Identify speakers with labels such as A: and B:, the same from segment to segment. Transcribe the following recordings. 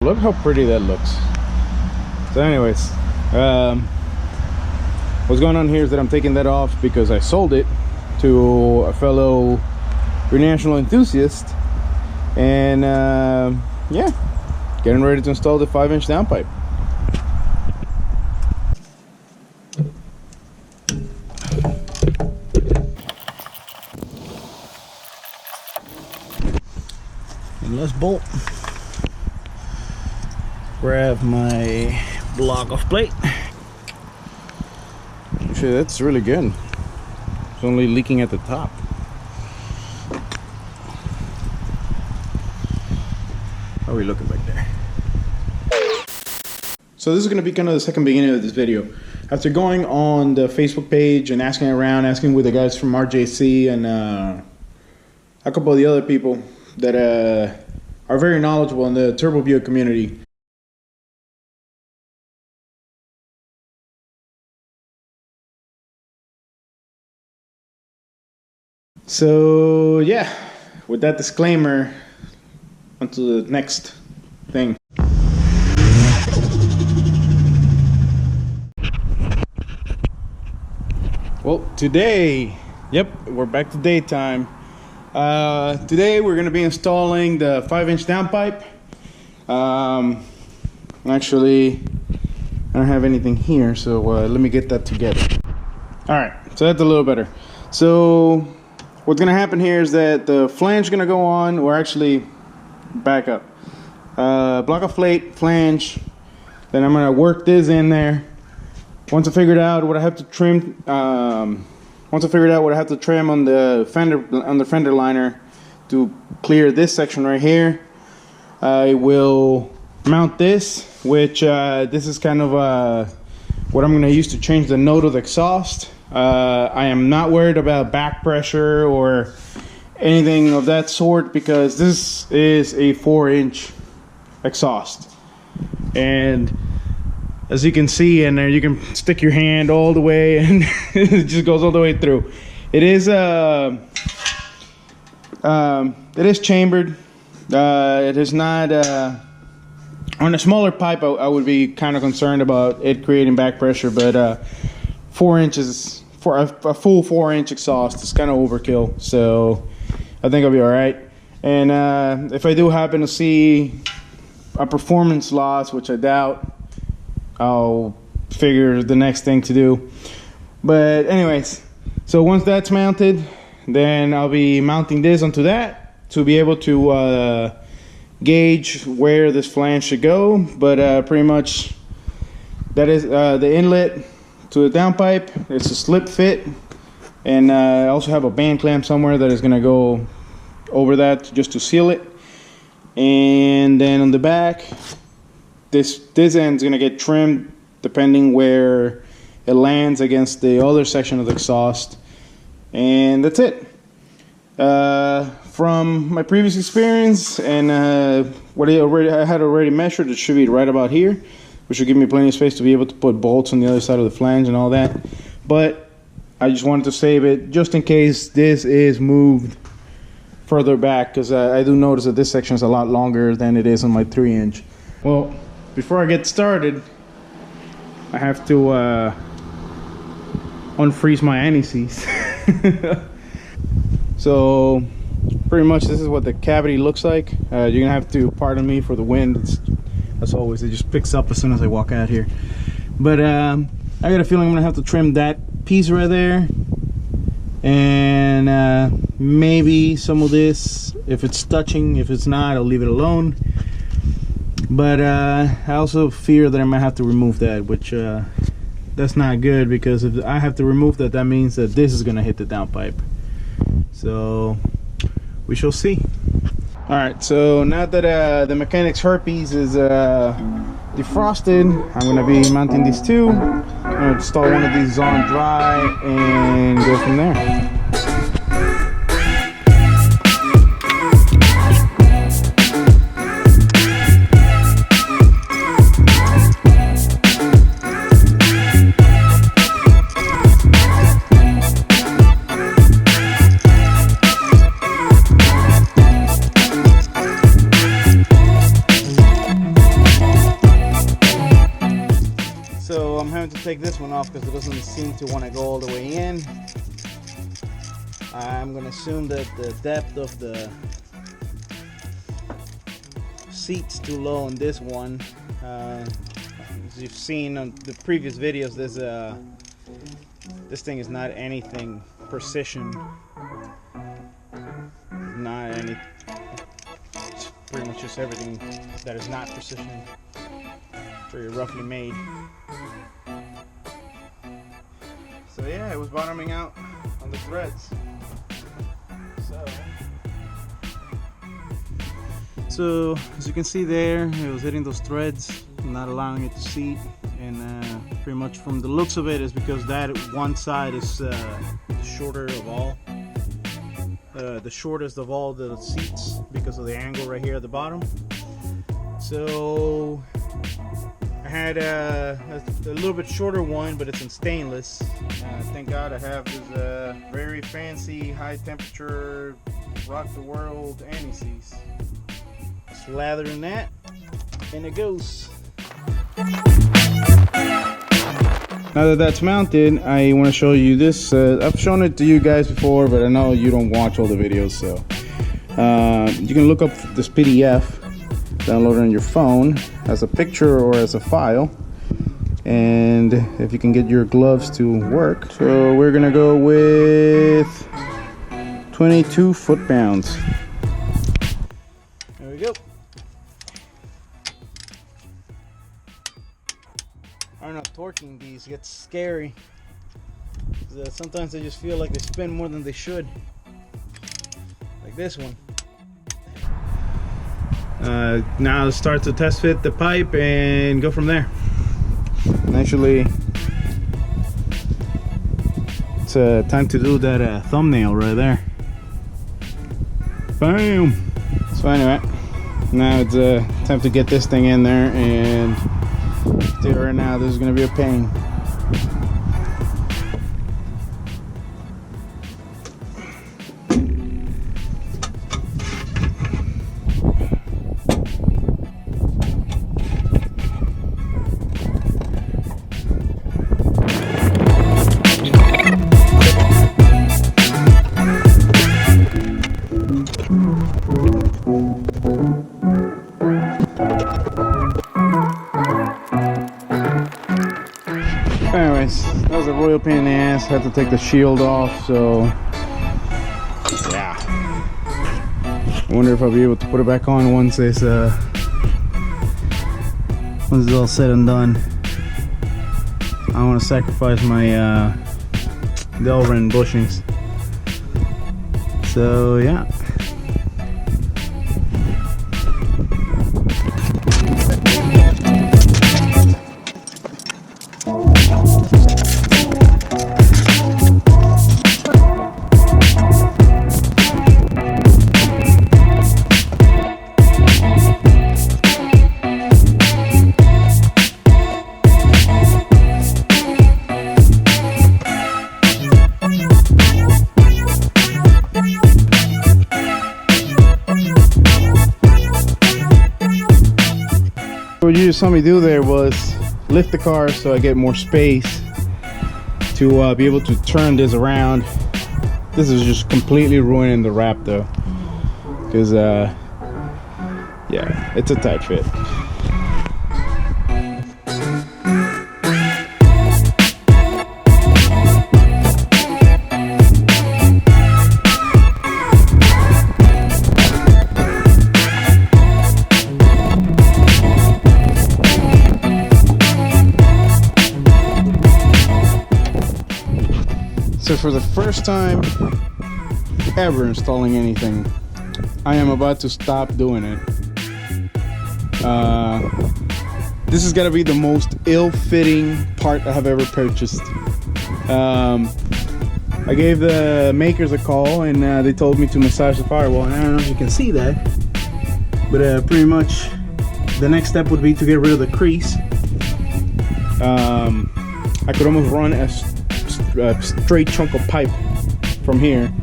A: Look how pretty that looks. So anyways, what's going on here is that I'm taking that off because I sold it to a fellow international enthusiast, and yeah, getting ready to install the 5-inch downpipe. And let's bolt. Grab my block of plate. Actually, that's really good. It's only leaking at the top. How are we looking back there? So this is going to be kind of the second beginning of this video. After going on the Facebook page and asking around, asking with the guys from RJC and a couple of the other people that are very knowledgeable in the turbo view community. So yeah, with that disclaimer, on to the next thing. Well, today, yep, we're back to daytime. Today we're going to be installing the 5-inch downpipe. Actually, I don't have anything here, so let me get that together. Alright, so that's a little better. So what's going to happen here is that the flange is going to go on, or actually back up. Block of plate, flange, then I'm going to work this in there. Once I figured out what I have to trim, on the fender liner to clear this section right here, I will mount this, which this is kind of what I'm going to use to change the note of the exhaust. I am not worried about back pressure or anything of that sort because this is a 4-inch exhaust, and as you can see in there, you can stick your hand all the way and it just goes all the way through. It is chambered. It is not on a smaller pipe. I would be kind of concerned about it creating back pressure, but 4 inches for a full 4-inch exhaust is kind of overkill, so I think I'll be all right. And if I do happen to see a performance loss, which I doubt, I'll figure the next thing to do. But anyways, so once that's mounted, then I'll be mounting this onto that to be able to gauge where this flange should go. But pretty much that is the inlet to the downpipe. It's a slip fit, and I also have a band clamp somewhere that is going to go over that just to seal it. And then on the back, this end is going to get trimmed depending where it lands against the other section of the exhaust, and that's it. From my previous experience and what I had already measured, it should be right about here, which should give me plenty of space to be able to put bolts on the other side of the flange and all that. But I just wanted to save it just in case this is moved further back, because I do notice that this section is a lot longer than it is on my 3-inch. Well, before I get started, I have to unfreeze my anti-seize. So pretty much this is what the cavity looks like. You're gonna have to pardon me for the wind. As always, it just picks up as soon as I walk out here. But I got a feeling I'm gonna have to trim that piece right there, and maybe some of this if it's touching. If it's not, I'll leave it alone. But I also fear that I might have to remove that, which that's not good, because if I have to remove that, that means that this is gonna hit the downpipe. So we shall see. All right, so now that the mechanic's herpes is defrosted, I'm gonna be mounting these two. I'm gonna install one of these on dry and go from there. going to take this one off because it doesn't seem to want to go all the way in. I'm going to assume that the depth of the seat's too low on this one. As you've seen on the previous videos, this thing is not anything precision. Not any. It's pretty much just everything that is not precision. Pretty roughly made. So yeah, it was bottoming out on the threads. So as you can see there, it was hitting those threads, not allowing it to seat, and pretty much from the looks of it is because that one side is the shorter of all, the shortest of all the seats because of the angle right here at the bottom. So I had a little bit shorter one, but it's in stainless. Thank God I have this very fancy high temperature rock the world anti-seize. Slather in that, and it goes. Now that that's mounted, I want to show you this. I've shown it to you guys before, but I know you don't watch all the videos, so you can look up this PDF, download it on your phone as a picture or as a file, and if you can get your gloves to work. So we're gonna go with 22 foot-pounds. There we go. I don't know, torquing these gets scary. Sometimes I just feel like they spin more than they should. Like this one. Now let's start to test fit the pipe and go from there. And actually, it's time to do that thumbnail right there. Bam! So anyway, now it's time to get this thing in there, and right now this is going to be a pain. Anyways, that was a royal pain in the ass. Had to take the shield off, so yeah. I wonder if I'll be able to put it back on once it's all said and done. I want to sacrifice my Delrin bushings. So yeah. What you just saw me do there was lift the car so I get more space to be able to turn this around. This is just completely ruining the wrap though, because yeah, it's a tight fit. So for the first time ever installing anything, I am about to stop doing it. This is gonna be the most ill-fitting part I have ever purchased. I gave the makers a call and they told me to massage the firewall, and I don't know if you can see that, but pretty much the next step would be to get rid of the crease. I could almost run a straight chunk of pipe from here,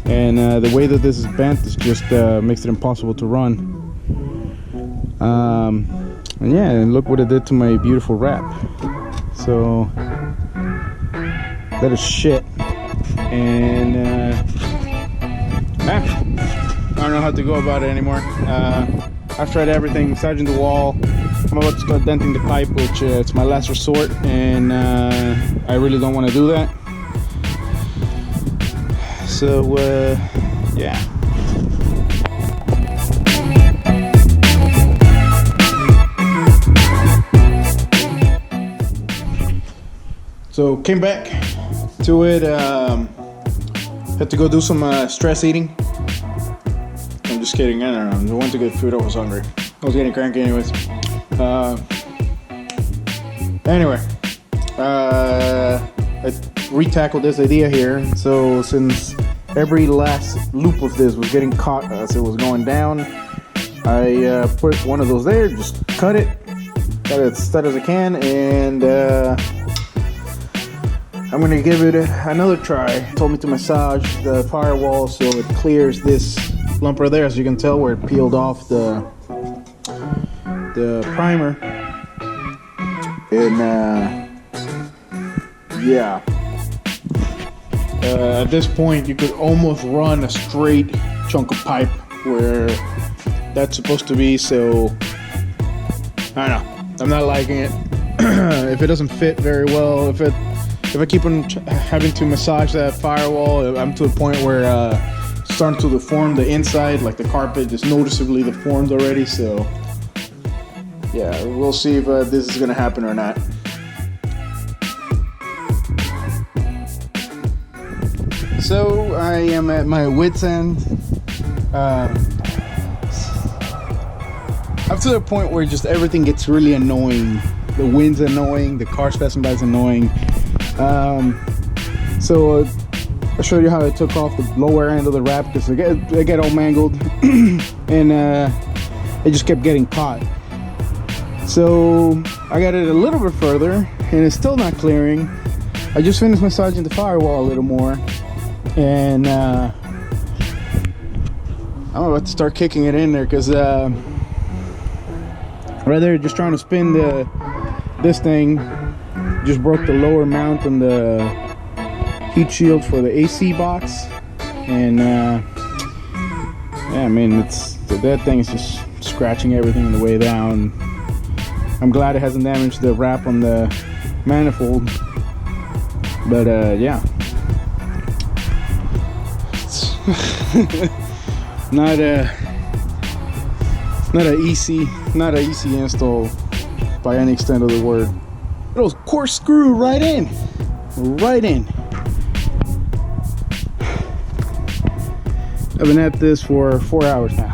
A: and the way that this is bent is just makes it impossible to run. And yeah, and look what it did to my beautiful wrap. So that is shit. And I don't know how to go about it anymore. I've tried everything, massaging the wall. I'm about to start denting the pipe, which it's my last resort, and I really don't want to do that. So yeah. So came back to it. Had to go do some stress eating. I'm just kidding. I don't know. I went to get food. I was hungry. I was getting cranky anyways. Anyway, I retackled this idea here. So since every last loop of this was getting caught as it was going down, I put one of those there. Just cut it as tight as I can, and I'm gonna give it another try. It told me to massage the firewall so it clears this lump right there, as you can tell, where it peeled off the primer. And yeah, at this point you could almost run a straight chunk of pipe where that's supposed to be. So I don't know, I'm not liking it. If it doesn't fit very well, if I keep on having to massage that firewall, I'm to a point where it's starting to deform the inside, like the carpet is noticeably deformed already. So yeah, we'll see if this is gonna happen or not. So I am at my wit's end. Up to the point where just everything gets really annoying. The wind's annoying, the car's passing by is annoying. So I showed you how I took off the lower end of the wrap because they get all mangled, and it just kept getting caught. So I got it a little bit further, and it's still not clearing. I just finished massaging the firewall a little more, and I'm about to start kicking it in there because right there, just trying to spin this thing, just broke the lower mount on the heat shield for the AC box, and yeah, I mean that thing is just scratching everything on the way down. I'm glad it hasn't damaged the wrap on the manifold, but yeah, it's not a easy install by any extent of the word. It'll corkscrew right in. I've been at this for 4 hours now.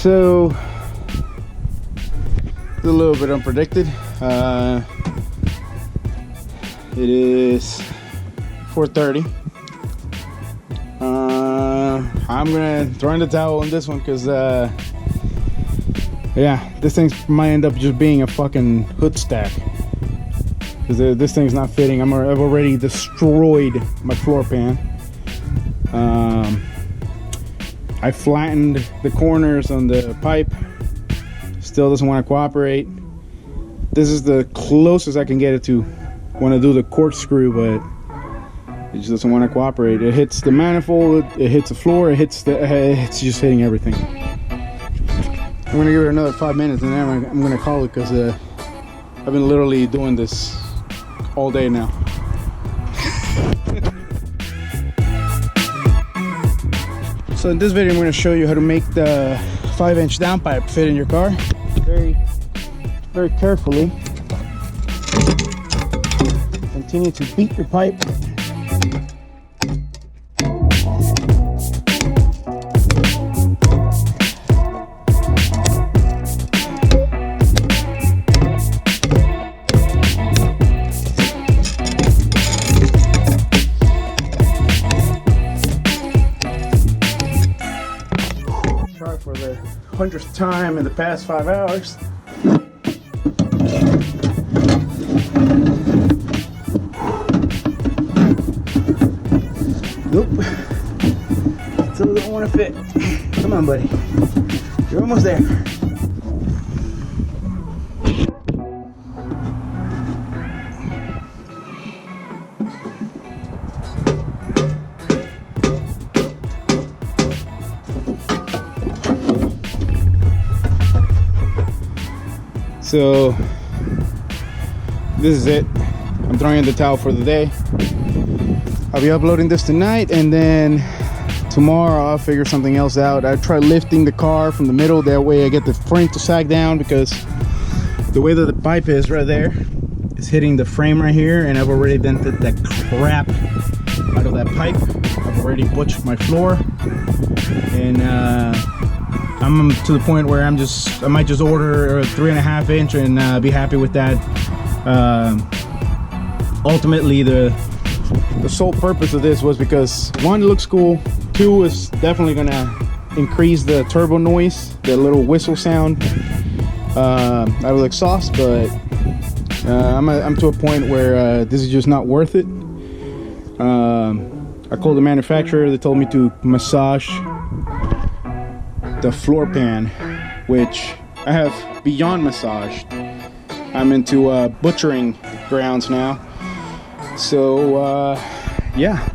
A: So it's a little bit unpredicted. It is 4:30. I'm gonna throw in the towel on this one because yeah, this thing might end up just being a fucking hood stack because this thing's not fitting. I've already destroyed my floor pan. I flattened the corners on the pipe. Still doesn't want to cooperate. This is the closest I can get it to want to do the corkscrew, but it just doesn't want to cooperate. It hits the manifold, it hits the floor, it's just hitting everything. I'm gonna give it another 5 minutes, and then I'm gonna call it because I've been literally doing this all day now. So in this video, I'm going to show you how to make the 5-inch downpipe fit in your car very, very carefully. Continue to beat your pipe. 100th time in the past 5 hours. Nope. Still don't want to fit. Come on, buddy. You're almost there. So this is it. I'm throwing in the towel for the day. I'll be uploading this tonight, and then tomorrow I'll figure something else out. I try lifting the car from the middle, that way I get the frame to sag down, because the way that the pipe is right there is hitting the frame right here, and I've already dented the crap out of that pipe. I've already butchered my floor, and I'm to the point where I might just order a 3.5 inch and be happy with that. Ultimately, the sole purpose of this was because, one, it looks cool. Two, is definitely gonna increase the turbo noise, the little whistle sound out of the exhaust. But I'm to a point where this is just not worth it. I called the manufacturer. They told me to massage the floor pan, which I have beyond massaged. I'm into butchering grounds now. So yeah.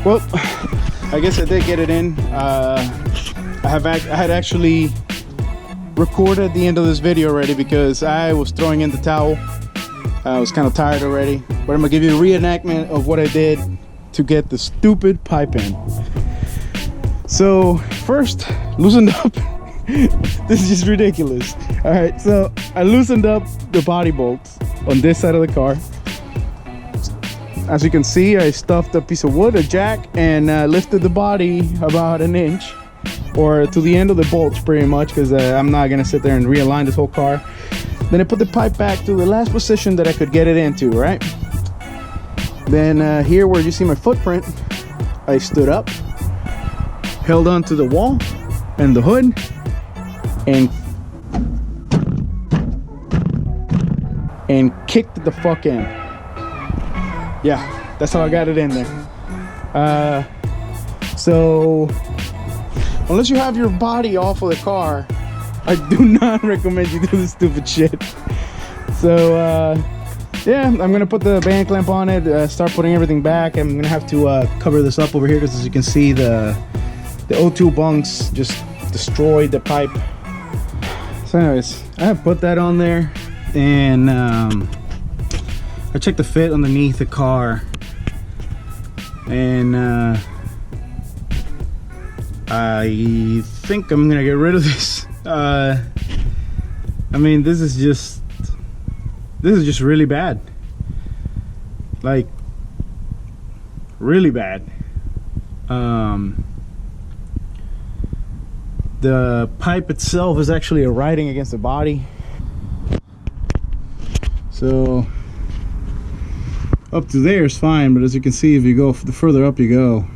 A: Well, I guess I did get it in. I had actually recorded the end of this video already, because I was throwing in the towel. I was kind of tired already, but I'm gonna give you a reenactment of what I did to get the stupid pipe in. So first, loosened up. This is just ridiculous. All right, so I loosened up the body bolts on this side of the car. As you can see, I stuffed a piece of wood, a jack, and lifted the body about 1 inch, or to the end of the bolts pretty much, because I'm not gonna sit there and realign this whole car. Then I put the pipe back to the last position that I could get it into, right? Then here where you see my footprint, I stood up, held on to the wall and the hood, and kicked the fuck in. Yeah, that's how I got it in there. So unless you have your body off of the car, I do not recommend you do this stupid shit. So yeah, I'm gonna put the band clamp on it, start putting everything back. I'm gonna have to cover this up over here, because as you can see, the O2 bunks just destroyed the pipe. So anyways, I have put that on there, and I checked the fit underneath the car, and I think I'm gonna get rid of this. I mean, this is just really bad, like really bad. The pipe itself is actually riding against the body, so up to there is fine, but as you can see, if you go the further up you go,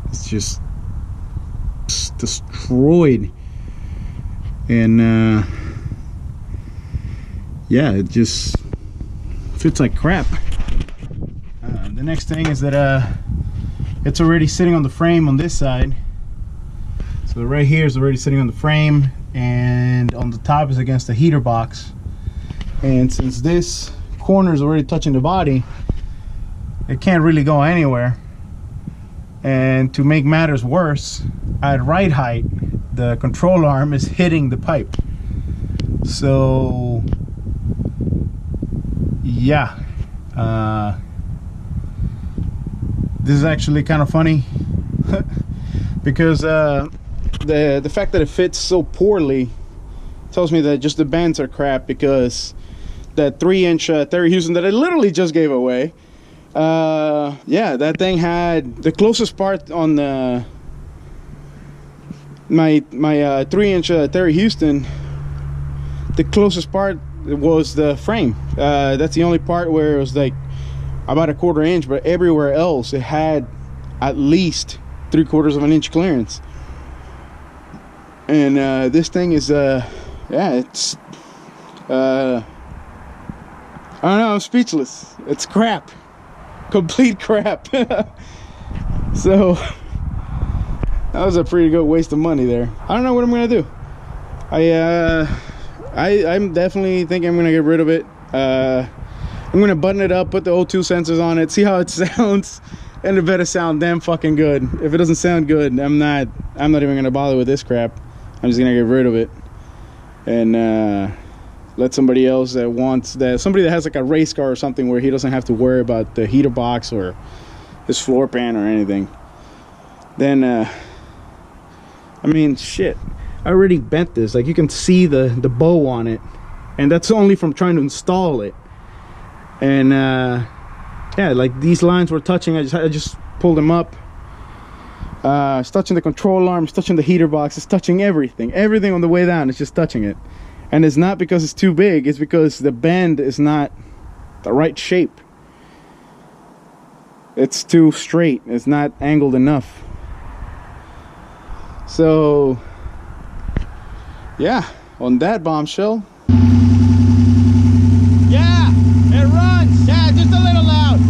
A: it's just destroyed. And yeah, it just fits like crap. The next thing is that it's already sitting on the frame on this side. So right here is already sitting on the frame, and on the top is against the heater box. And since this corner is already touching the body, it can't really go anywhere. And to make matters worse, at ride height, the control arm is hitting the pipe. So yeah, this is actually kind of funny because the fact that it fits so poorly tells me that just the bands are crap, because that 3-inch Terry Houston that I literally just gave away, yeah, that thing had the closest part on the my 3-inch Terry Houston. The closest part was the frame. That's the only part where it was like about a 1/4 inch, but everywhere else it had at least 3/4 of an inch clearance. And this thing is yeah, it's I don't know, I'm speechless. It's crap, complete crap. So that was a pretty good waste of money there. I don't know what I'm gonna do. I'm definitely thinking I'm gonna get rid of it. I'm gonna button it up, put the O2 sensors on it, see how it sounds, and it better sound damn fucking good. If it doesn't sound good, I'm not even gonna bother with this crap. I'm just gonna get rid of it and let somebody else that wants that, somebody that has like a race car or something where he doesn't have to worry about the heater box or his floor pan or anything. Then I mean, shit, I already bent this. Like, you can see the bow on it, and that's only from trying to install it. And yeah, like these lines were touching. I just pulled them up. It's touching the control arm, it's touching the heater box, it's touching everything on the way down. It's just touching it. And it's not because it's too big, it's because the bend is not the right shape. It's too straight, it's not angled enough. So yeah, on that bombshell. Yeah, it runs. Yeah, just a little loud.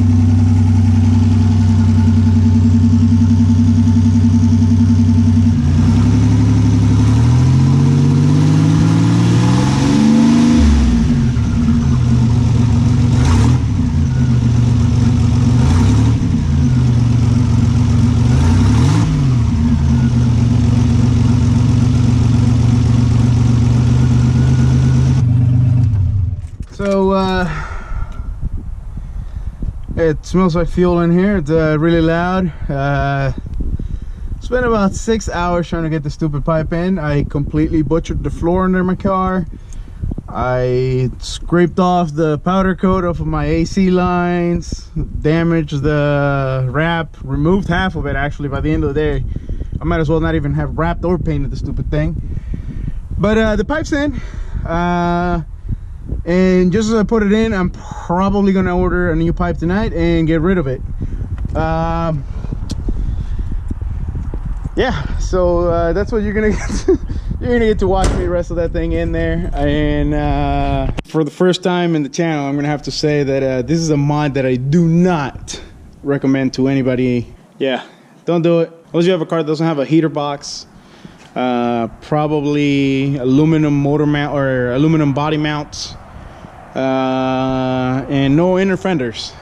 A: So it smells like fuel in here. It's really loud. Spent about 6 hours trying to get the stupid pipe in. I completely butchered the floor under my car. I scraped off the powder coat off of my AC lines, damaged the wrap, removed half of it actually. By the end of the day, I might as well not even have wrapped or painted the stupid thing. But the pipe's in. And just as I put it in, I'm probably gonna order a new pipe tonight and get rid of it. Yeah, so that's what you're gonna get. You're gonna get to watch me wrestle that thing in there. And for the first time in the channel, I'm gonna have to say that this is a mod that I do not recommend to anybody. Yeah, don't do it unless you have a car that doesn't have a heater box. Probably aluminum motor mount or aluminum body mounts. And no inner fenders.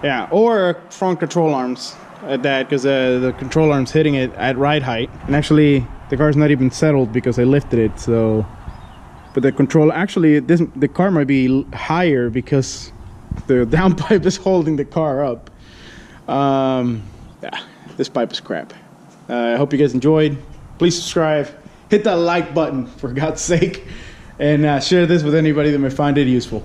A: Yeah, or front control arms at that, because the control arm's hitting it at ride height, and actually the car's not even settled because I lifted it. So, but the control, actually the car might be higher because the downpipe is holding the car up. Yeah, this pipe is crap. I hope you guys enjoyed. Please subscribe, hit that like button for God's sake, and share this with anybody that may find it useful.